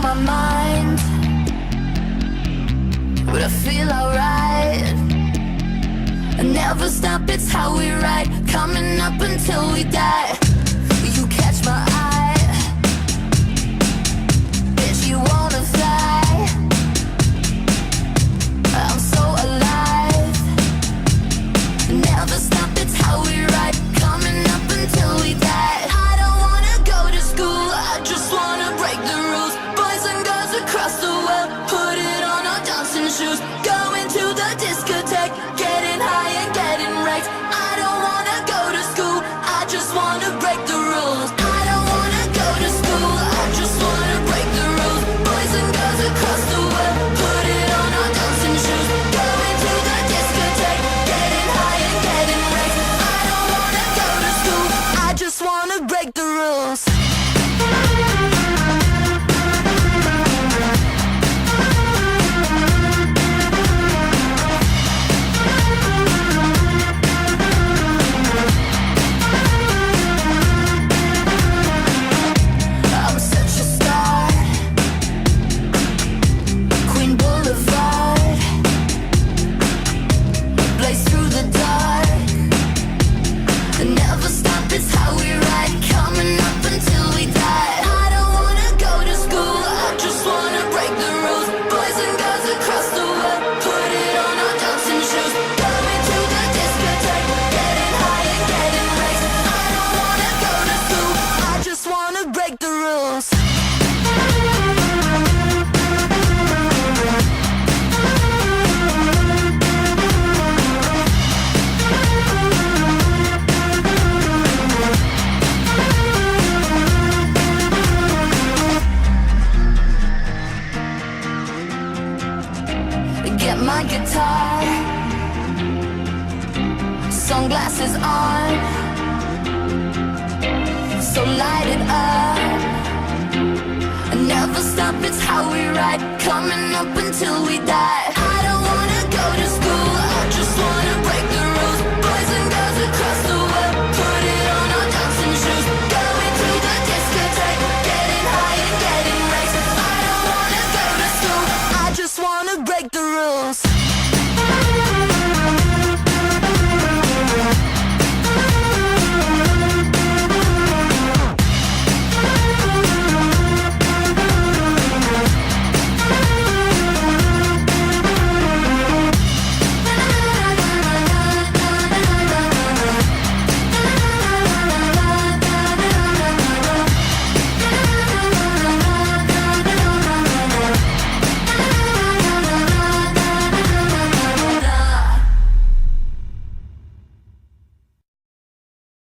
my mind, but I feel alright. I never stop, it's how we ride, coming up until we die. You catch my eye, bitch, you wanna fly. I'm so alive. Never stop, it's how we ride, coming up until we die. I don't wanna go to school, I just wanna break the rules. Boys and girls across the world, put it on our dancing shoes. Going to the discotheque, getting high and getting wrecked. I don't wanna go to school, I just wanna break the rules. I don't wanna go to school, I just wanna break the rules. Boys and girls across the world, put it on our dancing shoes. Going to the discotheque, getting high and getting wrecked. I don't wanna go to school, I just wanna break the rules. I'm such a star, Queen Boulevard, blaze through the dark. Never stop, it's how we ride, coming up until we die. I don't wanna go to school, I just wanna break the rules. Boys and girls across the world, put it on our dancing shoes. Going to the discotheque, getting high and getting wrecked. I don't wanna go to school, I just wanna break the rules. Get my guitar, sunglasses on, so light it up. Never stop, it's how we ride, coming up until we die. I don't wanna go to school, I just wanna